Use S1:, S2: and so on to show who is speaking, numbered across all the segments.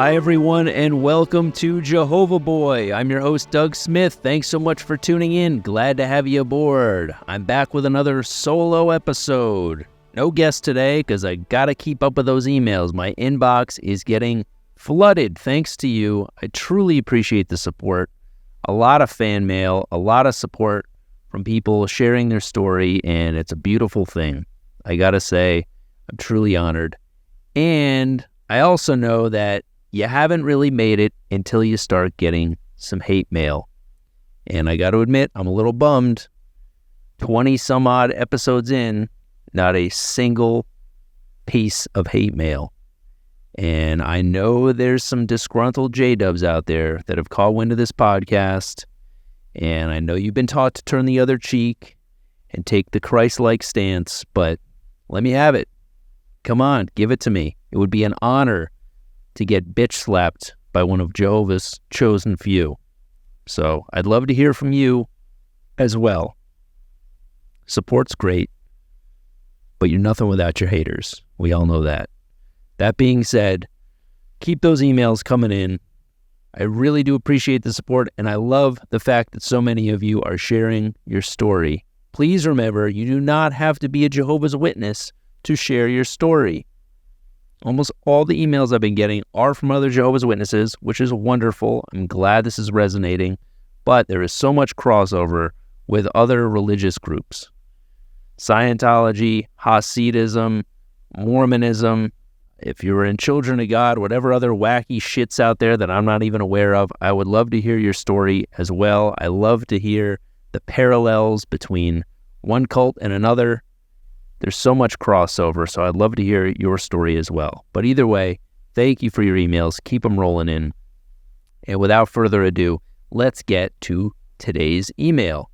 S1: Hi, everyone, and welcome to Jehovah Boy. I'm your host, Doug Smith. Thanks so much for tuning in. Glad to have you aboard. I'm back with another solo episode. No guest today because I got to keep up with those emails. My inbox is getting flooded thanks to you. I truly appreciate the support. A lot of fan mail, a lot of support from people sharing their story, and it's a beautiful thing. I got to say, I'm truly honored. And I also know that you haven't really made it until you start getting some hate mail. And I got to admit, I'm a little bummed. 20 some odd episodes in, not a single piece of hate mail. And I know there's some disgruntled J-dubs out there that have caught wind of this podcast. And I know you've been taught to turn the other cheek and take the Christ-like stance, but let me have it. Come on, give it to me. It would be an honor to get bitch slapped by one of Jehovah's chosen few. So I'd love to hear from you as well. Support's great, but you're nothing without your haters. We all know that. That being said, keep those emails coming in. I really do appreciate the support, and I love the fact that so many of you are sharing your story. Please remember, you do not have to be a Jehovah's Witness to share your story. Almost all the emails I've been getting are from other Jehovah's Witnesses, which is wonderful. I'm glad this is resonating, but there is so much crossover with other religious groups. Scientology, Hasidism, Mormonism, if you're in Children of God, whatever other wacky shits out there that I'm not even aware of, I would love to hear your story as well. I love to hear the parallels between one cult and another. There's so much crossover, so I'd love to hear your story as well. But either way, thank you for your emails. Keep them rolling in. And without further ado, let's get to today's email.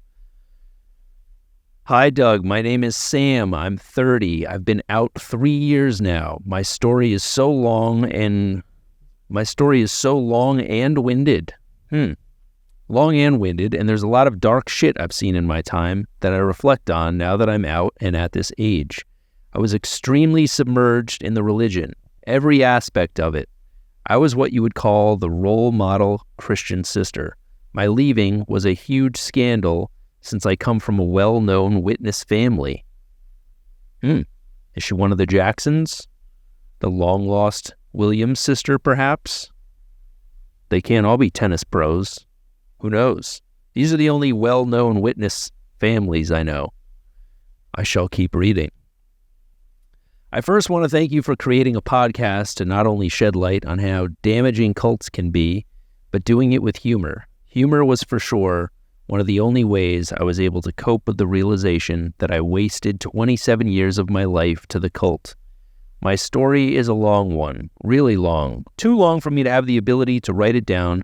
S1: Hi, Doug. My name is Sam. I'm 30. I've been out 3 years now. My story is so long and winded. Long and winded, and there's a lot of dark shit I've seen in my time that I reflect on now that I'm out and at this age. I was extremely submerged in the religion, every aspect of it. I was what you would call the role model Christian sister. My leaving was a huge scandal since I come from a well-known witness family. Is she one of the Jacksons? The long-lost Williams sister, perhaps? They can't all be tennis pros. Who knows? These are the only well-known witness families I know. I shall keep reading. I first want to thank you for creating a podcast to not only shed light on how damaging cults can be, but doing it with humor. Humor was for sure one of the only ways I was able to cope with the realization that I wasted 27 years of my life to the cult. My story is a long one, really long, too long for me to have the ability to write it down,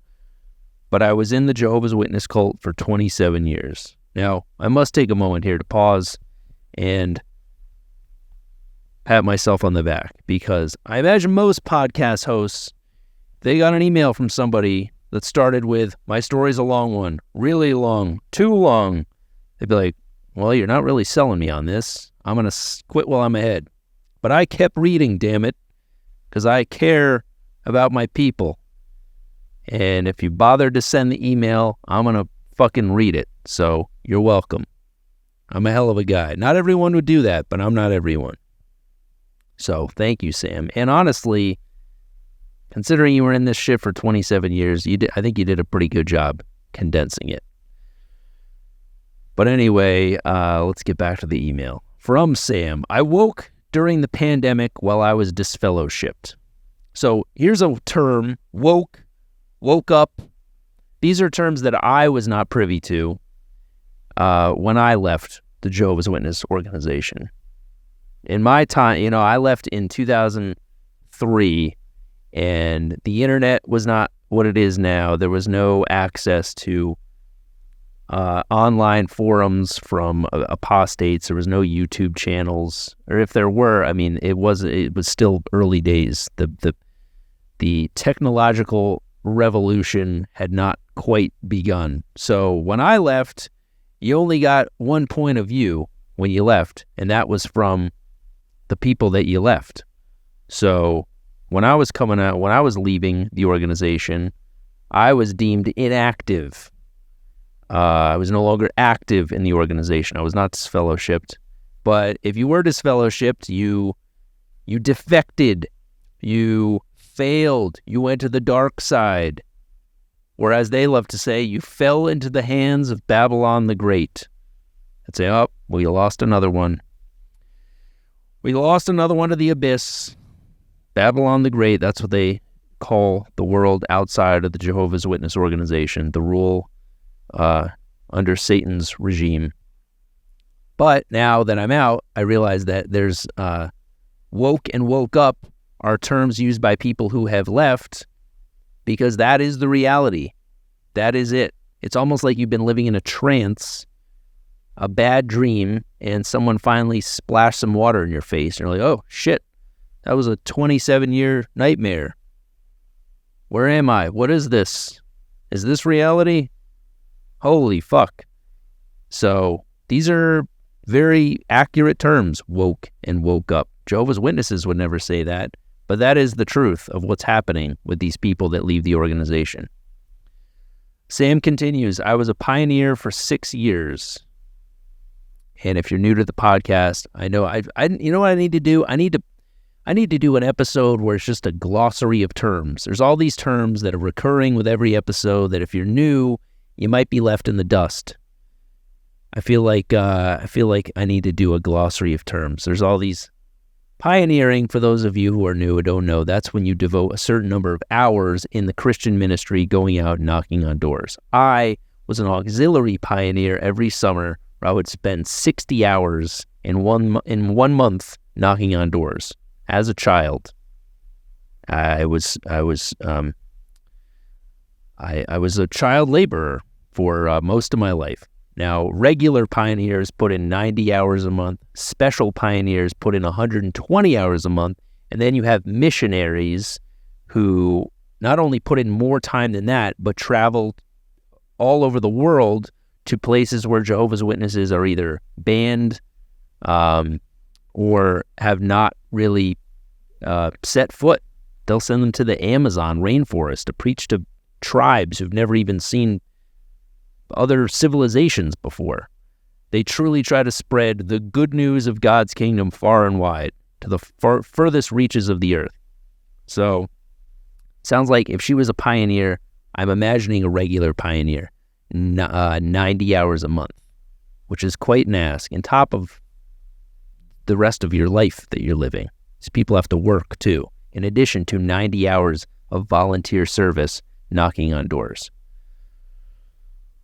S1: but I was in the Jehovah's Witness cult for 27 years. Now, I must take a moment here to pause and pat myself on the back, because I imagine most podcast hosts, they got an email from somebody that started with, my story's a long one, really long, too long. They'd be like, well, you're not really selling me on this. I'm going to quit while I'm ahead. But I kept reading, damn it, because I care about my people. And if you bothered to send the email, I'm going to fucking read it. So you're welcome. I'm a hell of a guy. Not everyone would do that, but I'm not everyone. So thank you, Sam. And honestly, considering you were in this shit for 27 years, I think you did a pretty good job condensing it. But anyway, let's get back to the email. From Sam, I woke during the pandemic while I was disfellowshipped. So here's a term, woke up. These are terms that I was not privy to when I left the Jehovah's Witness organization. In my time, I left in 2003, and the internet was not what it is now. There was no access to online forums from apostates. There was no YouTube channels, or if there were, it was still early days. The technological revolution had not quite begun. So when I left, you only got one point of view when you left, and that was from the people that you left. So when I was leaving the organization, I was deemed inactive. I was no longer active in the organization. I was not disfellowshipped. But if you were disfellowshipped, you defected, you failed, you went to the dark side. Or as they love to say, you fell into the hands of Babylon the Great. I'd say, oh, we lost another one. We lost another one to the abyss. Babylon the Great, that's what they call the world outside of the Jehovah's Witness organization, the rule under Satan's regime. But now that I'm out, I realize that there's woke and woke up are terms used by people who have left, because that is the reality. That is it. It's almost like you've been living in a trance, a bad dream, and someone finally splashed some water in your face, and you're like, oh, shit, that was a 27-year nightmare. Where am I? What is this? Is this reality? Holy fuck. So these are very accurate terms, woke and woke up. Jehovah's Witnesses would never say that, but that is the truth of what's happening with these people that leave the organization. Sam continues, I was a pioneer for 6 years. And if you're new to the podcast, I know you know what I need to do? I need to do an episode where it's just a glossary of terms. There's all these terms that are recurring with every episode that if you're new, you might be left in the dust. I feel like I need to do a glossary of terms. There's all these pioneering. For those of you who are new and don't know, that's when you devote a certain number of hours in the Christian ministry going out and knocking on doors. I was an auxiliary pioneer every summer where I would spend 60 hours in one month knocking on doors. As a child, I was a child laborer for most of my life. Now, regular pioneers put in 90 hours a month. Special pioneers put in 120 hours a month. And then you have missionaries who not only put in more time than that, but traveled all over the world to places where Jehovah's Witnesses are either banned or have not really set foot. They'll send them to the Amazon rainforest to preach to tribes who've never even seen other civilizations before. They truly try to spread the good news of God's kingdom far and wide to the furthest reaches of the earth. So, sounds like if she was a pioneer, I'm imagining a regular pioneer, 90 hours a month, which is quite an ask, on top of the rest of your life that you're living. These people have to work too, in addition to 90 hours of volunteer service knocking on doors.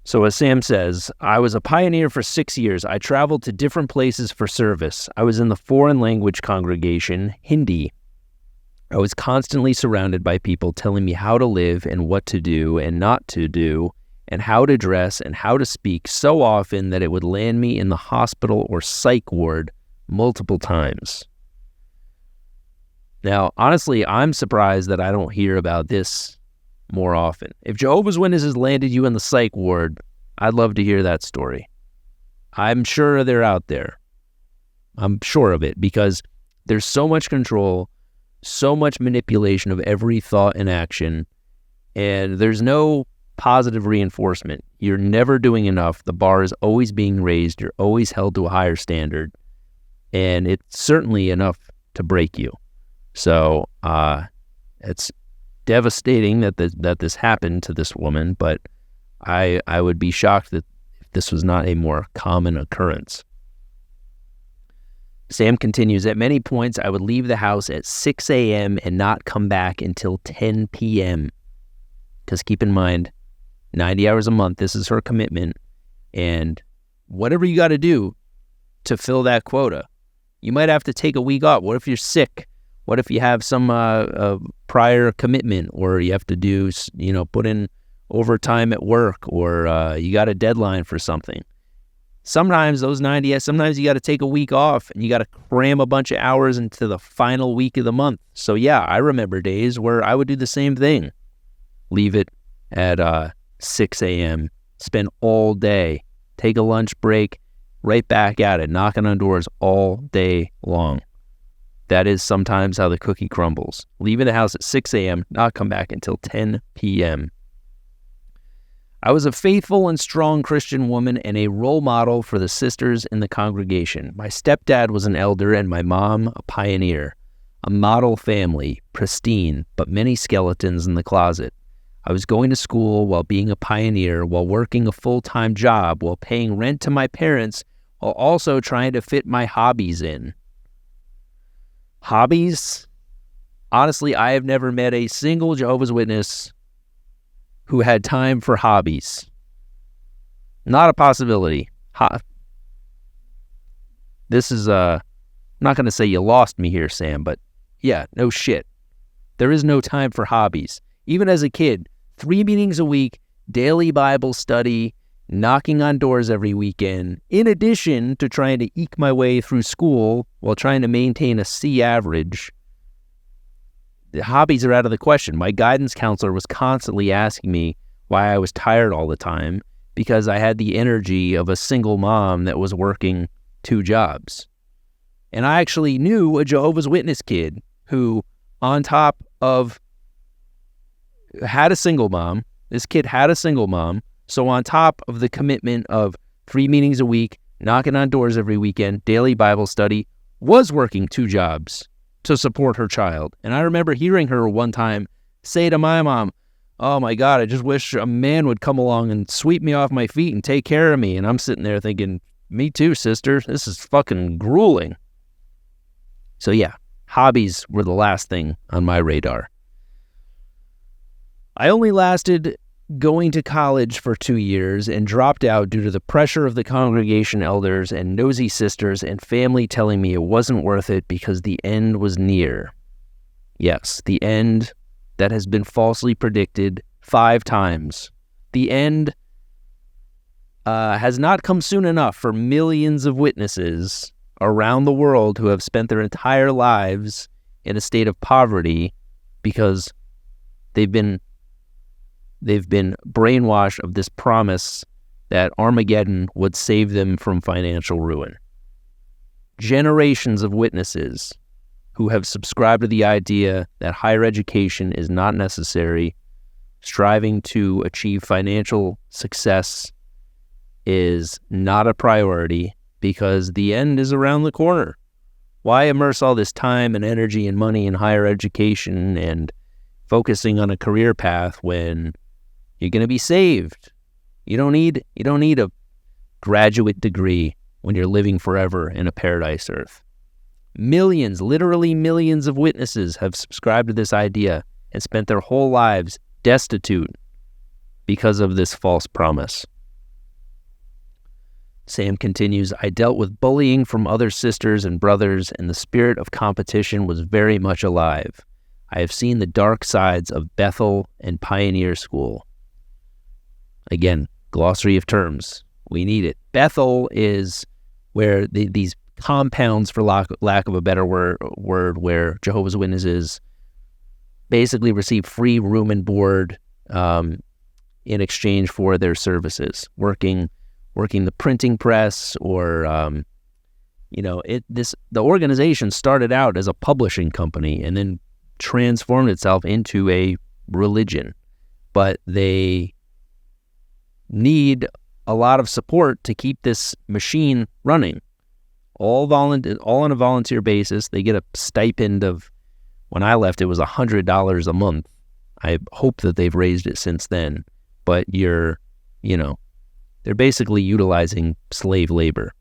S1: So as Sam says, I was a pioneer for 6 years. I traveled to different places for service. I was in the foreign language congregation, Hindi. I was constantly surrounded by people telling me how to live and what to do and not to do, and how to dress and how to speak so often that it would land me in the hospital or psych ward multiple times. Now, honestly, I'm surprised that I don't hear about this more often. If Jehovah's Witnesses landed you in the psych ward, I'd love to hear that story. I'm sure they're out there. I'm sure of it, because there's so much control, so much manipulation of every thought and action, and there's no positive reinforcement. You're never doing enough. The bar is always being raised. You're always held to a higher standard, and it's certainly enough to break you. So it's devastating that this happened to this woman, but I would be shocked that if this was not a more common occurrence. Sam continues, at many points I would leave the house at 6 a.m. and not come back until 10 p.m. Because keep in mind, 90 hours a month, this is her commitment, and whatever you got to do to fill that quota. You might have to take a week off. What if you're sick? What if you have some prior commitment, or you have to do, put in overtime at work, or you got a deadline for something? Sometimes sometimes you got to take a week off and you got to cram a bunch of hours into the final week of the month. So yeah, I remember days where I would do the same thing. Leave it at 6 a.m., spend all day, take a lunch break, right back at it, knocking on doors all day long. that is sometimes how the cookie crumbles. Leaving the house at 6 a.m., not come back until 10 p.m. I was a faithful and strong Christian woman and a role model for the sisters in the congregation. My stepdad was an elder and my mom a pioneer. A model family, pristine, but many skeletons in the closet. I was going to school while being a pioneer, while working a full-time job, while paying rent to my parents, while also trying to fit my hobbies in. Hobbies? Honestly, I have never met a single Jehovah's Witness who had time for hobbies. Not a possibility. This is, I'm not going to say you lost me here, Sam, but yeah, no shit. There is no time for hobbies. Even as a kid, 3 meetings a week, daily Bible study, knocking on doors every weekend, in addition to trying to eke my way through school while trying to maintain a C average. The hobbies are out of the question. My guidance counselor was constantly asking me why I was tired all the time because I had the energy of a single mom that was working 2 jobs. And I actually knew a Jehovah's Witness kid who, on top of, had a single mom. This kid had a single mom. So on top of the commitment of 3 meetings a week, knocking on doors every weekend, daily Bible study, was working 2 jobs to support her child. And I remember hearing her one time say to my mom, "Oh my God, I just wish a man would come along and sweep me off my feet and take care of me." And I'm sitting there thinking, me too, sister. This is fucking grueling. So yeah, hobbies were the last thing on my radar. I only lasted going to college for 2 years and dropped out due to the pressure of the congregation elders and nosy sisters and family telling me it wasn't worth it because the end was near. Yes, the end that has been falsely predicted 5 times. The end has not come soon enough for millions of witnesses around the world who have spent their entire lives in a state of poverty because they've been brainwashed of this promise that Armageddon would save them from financial ruin. Generations of witnesses who have subscribed to the idea that higher education is not necessary, striving to achieve financial success is not a priority because the end is around the corner. Why immerse all this time and energy and money in higher education and focusing on a career path when you're going to be saved? You don't need a graduate degree when you're living forever in a paradise earth. Millions, literally millions of witnesses have subscribed to this idea and spent their whole lives destitute because of this false promise. Sam continues, I dealt with bullying from other sisters and brothers, and the spirit of competition was very much alive. I have seen the dark sides of Bethel and Pioneer School. Again, glossary of terms. We need it. Bethel is where these compounds, for lack of a better word, where Jehovah's Witnesses basically receive free room and board in exchange for their services, working the printing press, or the organization started out as a publishing company and then transformed itself into a religion, but they need a lot of support to keep this machine running. All on a volunteer basis. They get a stipend of, when I left, it was $100 a month. I hope that they've raised it since then, but they're basically utilizing slave labor.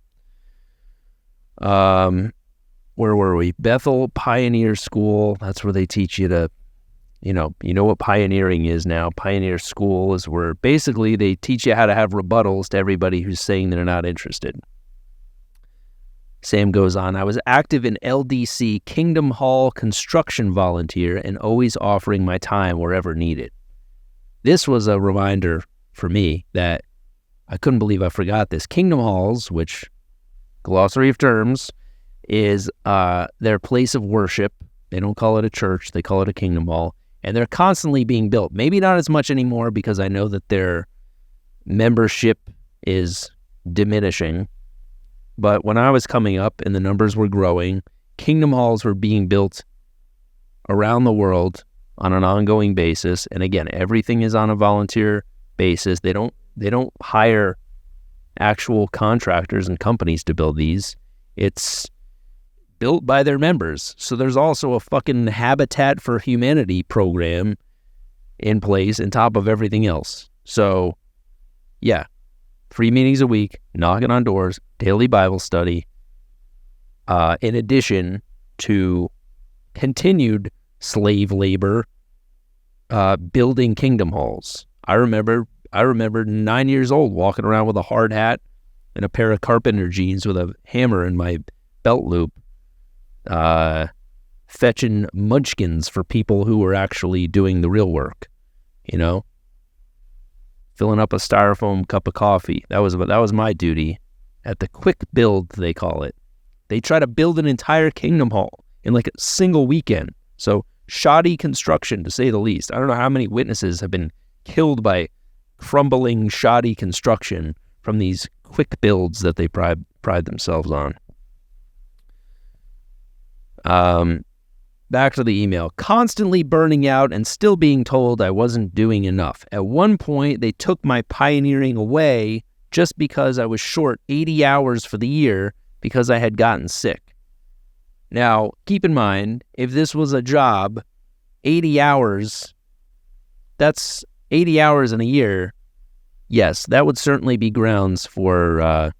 S1: Where were we? Bethel Pioneer School. That's where they teach you to, you know what pioneering is now. Pioneer School is where basically they teach you how to have rebuttals to everybody who's saying they're not interested. Sam goes on, I was active in LDC Kingdom Hall construction volunteer and always offering my time wherever needed. This was a reminder for me that I couldn't believe I forgot this. Kingdom Halls, which, glossary of terms, is their place of worship. They don't call it a church, they call it a Kingdom Hall. And they're constantly being built. Maybe not as much anymore because I know that their membership is diminishing. But when I was coming up and the numbers were growing, Kingdom halls were being built around the world on an ongoing basis. And again, everything is on a volunteer basis. They don't hire actual contractors and companies to build these. It's built by their members. So there's also a fucking Habitat for Humanity program in place on top of everything else. So yeah, 3 meetings a week, knocking on doors, daily Bible study, in addition to continued slave labor, building kingdom halls. I remember 9 years old walking around with a hard hat and a pair of carpenter jeans with a hammer in my belt loop, fetching munchkins for people who were actually doing the real work, filling up a styrofoam cup of coffee. That was my duty at the quick build, they call it. They try to build an entire kingdom hall in like a single weekend. So shoddy construction, to say the least. I don't know how many witnesses have been killed by crumbling, shoddy construction from these quick builds that they pride themselves on. Back to the email. Constantly burning out and still being told I wasn't doing enough. At one point, they took my pioneering away just because I was short 80 hours for the year because I had gotten sick. Now, keep in mind, if this was a job, 80 hours, that's 80 hours in a year. Yes, that would certainly be grounds for a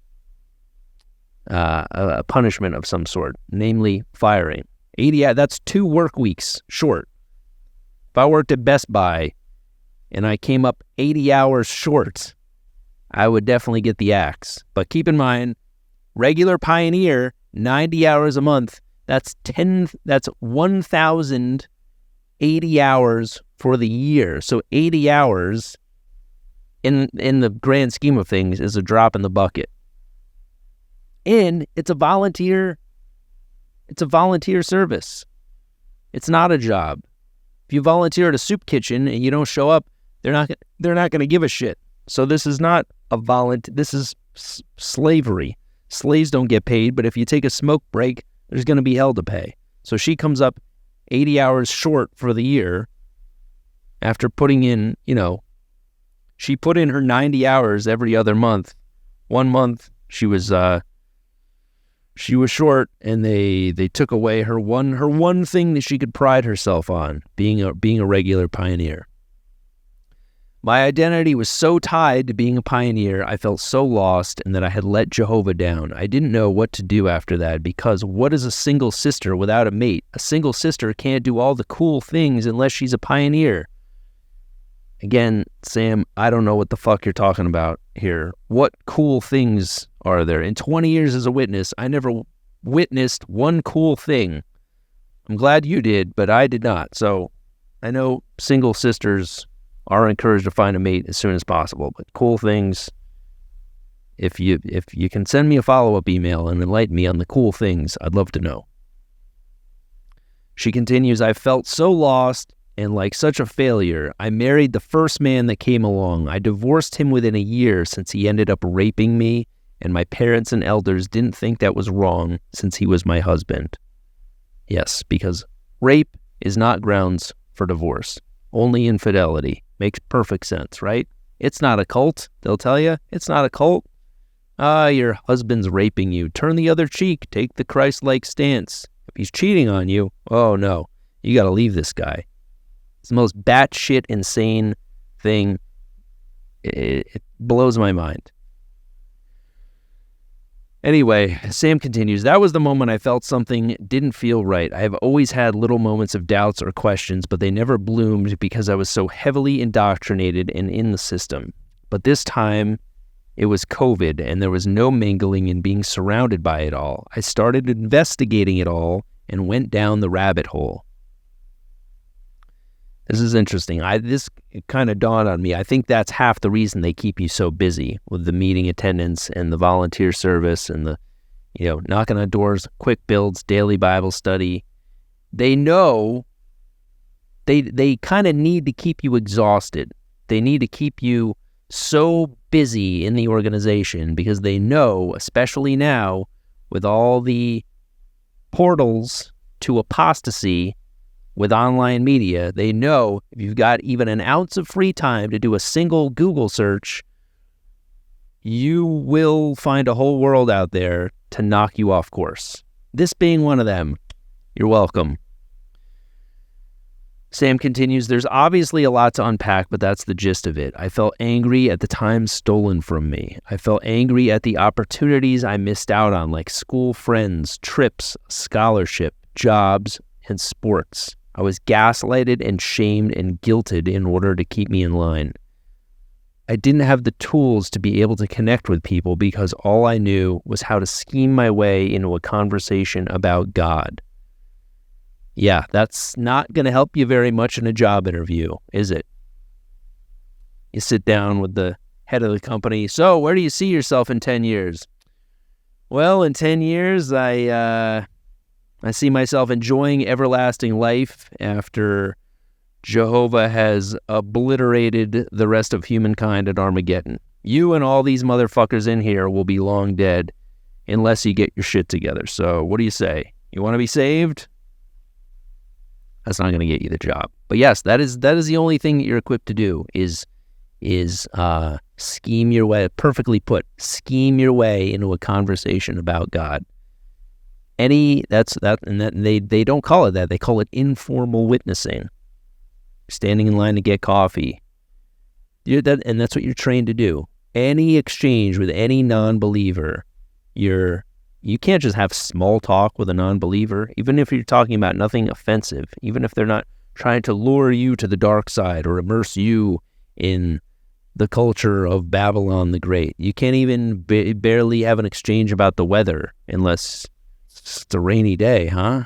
S1: punishment of some sort, namely firing. 80, that's 2 work weeks short. If I worked at Best Buy and I came up 80 hours short, I would definitely get the axe. But keep in mind, regular pioneer, 90 hours a month, that's 1,080 hours for the year. So 80 hours in the grand scheme of things is a drop in the bucket. And it's a volunteer service. It's not a job. If you volunteer at a soup kitchen and you don't show up, they're not going to give a shit. So this is not a this is slavery. Slaves don't get paid, but if you take a smoke break, there's going to be hell to pay. So she comes up 80 hours short for the year after putting in, she put in her 90 hours every other month. 1 month she was short, and they took away her one thing that she could pride herself on, being a regular pioneer. My identity was so tied to being a pioneer, I felt so lost and that I had let Jehovah down. I didn't know what to do after that, because what is a single sister without a mate? A single sister can't do all the cool things unless she's a pioneer. Again, Sam, I don't know what the fuck you're talking about here. What cool things are there? In 20 years as a witness, I never witnessed one cool thing. I'm glad you did, but I did not. So I know single sisters are encouraged to find a mate as soon as possible. But cool things, if you can send me a follow-up email and enlighten me on the cool things, I'd love to know. She continues, I felt so lost and like such a failure. I married the first man that came along. I divorced him within a year since he ended up raping me, and my parents and elders didn't think that was wrong since he was my husband. Yes, because rape is not grounds for divorce. Only infidelity. Makes perfect sense, right? It's not a cult, they'll tell you. It's not a cult. Your husband's raping you. Turn the other cheek. Take the Christ-like stance. If he's cheating on you, oh no, you gotta leave this guy. It's the most batshit insane thing. It blows my mind. Anyway, Sam continues, that was the moment I felt something didn't feel right. I have always had little moments of doubts or questions, but they never bloomed because I was so heavily indoctrinated and in the system. But this time, it was COVID, and there was no mingling and being surrounded by it all. I started investigating it all and went down the rabbit hole. This is interesting. This kind of dawned on me. I think that's half the reason they keep you so busy with the meeting attendance and the volunteer service and the, knocking on doors, quick builds, daily Bible study. They know they kind of need to keep you exhausted. They need to keep you so busy in the organization because they know, especially now, with all the portals to apostasy with online media. They know if you've got even an ounce of free time to do a single Google search, you will find a whole world out there to knock you off course. This being one of them. You're welcome. Sam continues, there's obviously a lot to unpack, but that's the gist of it. I felt angry at the time stolen from me. I felt angry at the opportunities I missed out on, like school friends, trips, scholarship, jobs, and sports. I was gaslighted and shamed and guilted in order to keep me in line. I didn't have the tools to be able to connect with people because all I knew was how to scheme my way into a conversation about God. Yeah, that's not going to help you very much in a job interview, is it? You sit down with the head of the company. So, where do you see yourself in 10 years? Well, in 10 years, I see myself enjoying everlasting life after Jehovah has obliterated the rest of humankind at Armageddon. You and all these motherfuckers in here will be long dead unless you get your shit together. So, what do you say? You want to be saved? That's not going to get you the job. But yes, that is the only thing that you're equipped to do is scheme your way, perfectly put, scheme your way into a conversation about God. They don't call it that. They call it informal witnessing. Standing in line to get coffee. And that's what you're trained to do. Any exchange with any non-believer, you can't just have small talk with a non-believer, even if you're talking about nothing offensive, even if they're not trying to lure you to the dark side or immerse you in the culture of Babylon the Great. You can't even barely have an exchange about the weather unless it's a rainy day, huh?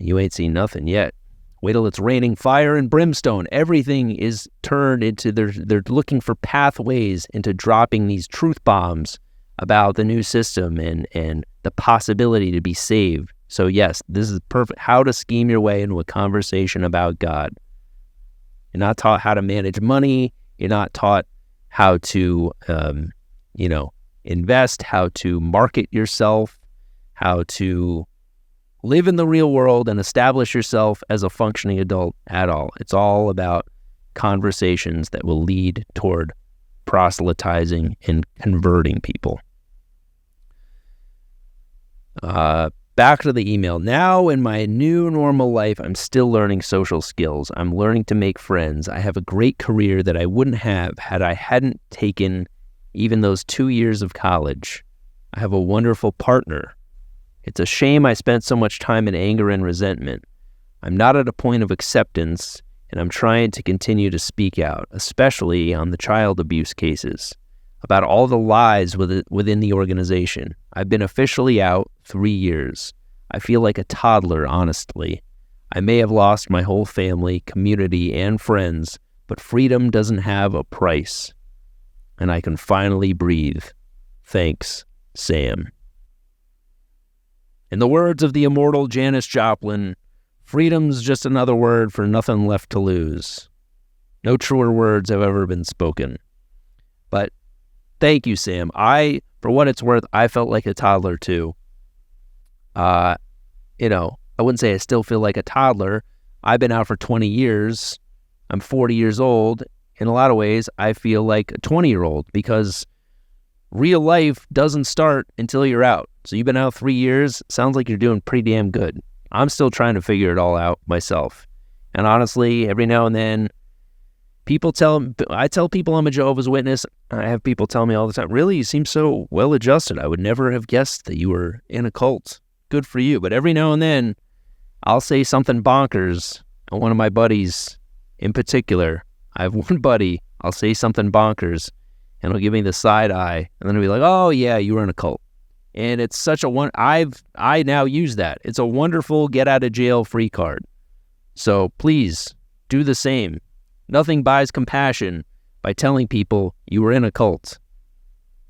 S1: You ain't seen nothing yet. Wait till it's raining fire and brimstone. Everything is turned into, they're looking for pathways into dropping these truth bombs about the new system and the possibility to be saved. So yes, this is perfect. How to scheme your way into a conversation about God. You're not taught how to manage money. You're not taught how to, invest, how to market yourself, how to live in the real world and establish yourself as a functioning adult at all. It's all about conversations that will lead toward proselytizing and converting people. Back to the email. Now in my new normal life, I'm still learning social skills. I'm learning to make friends. I have a great career that I wouldn't have had I hadn't taken even those 2 years of college. I have a wonderful partner. It's a shame I spent so much time in anger and resentment. I'm not at a point of acceptance, and I'm trying to continue to speak out, especially on the child abuse cases, about all the lies within the organization. I've been officially out 3 years. I feel like a toddler, honestly. I may have lost my whole family, community, and friends, but freedom doesn't have a price. And I can finally breathe. Thanks, Sam. In the words of the immortal Janis Joplin, freedom's just another word for nothing left to lose. No truer words have ever been spoken. But thank you, Sam. For what it's worth, I felt like a toddler too. I wouldn't say I still feel like a toddler. I've been out for 20 years. I'm 40 years old. In a lot of ways, I feel like a 20-year-old because real life doesn't start until you're out. So you've been out 3 years. Sounds like you're doing pretty damn good. I'm still trying to figure it all out myself. And honestly, every now and then, I tell people I'm a Jehovah's Witness. I have people tell me all the time, really, you seem so well-adjusted. I would never have guessed that you were in a cult. Good for you. But every now and then, I'll say something bonkers. And one of my buddies in particular, I have one buddy, I'll say something bonkers, and he'll give me the side eye, and then he'll be like, oh yeah, you were in a cult. And it's such a I now use that. It's a wonderful get-out-of-jail-free card. So please, do the same. Nothing buys compassion by telling people you were in a cult.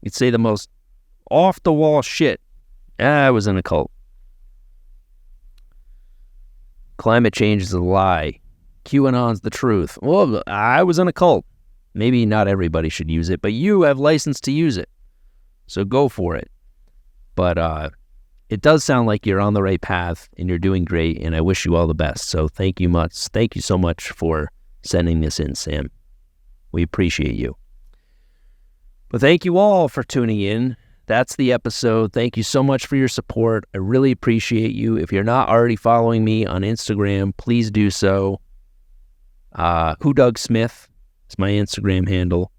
S1: You'd say the most off-the-wall shit. I was in a cult. Climate change is a lie. QAnon's the truth. Well, I was in a cult. Maybe not everybody should use it, but you have license to use it. So go for it. But it does sound like you're on the right path and you're doing great, and I wish you all the best. So thank you so much for sending this in, Sam. We appreciate you. But thank you all for tuning in. That's the episode. Thank you so much for your support. I really appreciate you. If you're not already following me on Instagram, please do so. Who Doug Smith is my Instagram handle.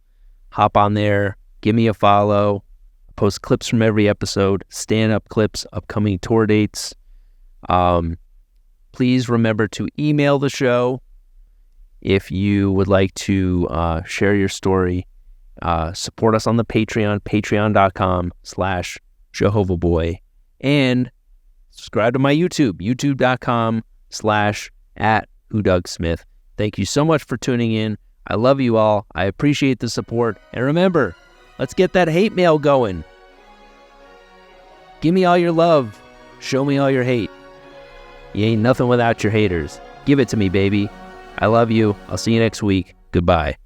S1: Hop on there. Give me a follow. I post clips from every episode, stand-up clips, upcoming tour dates. Please remember to email the show if you would like to share your story. Support us on the Patreon, patreon.com/JehovahBoy, and subscribe to my YouTube, youtube.com/@WhoDougSmith. Thank you so much for tuning in. I love you all. I appreciate the support. And remember, let's get that hate mail going. Give me all your love. Show me all your hate. You ain't nothing without your haters. Give it to me, baby. I love you. I'll see you next week. Goodbye.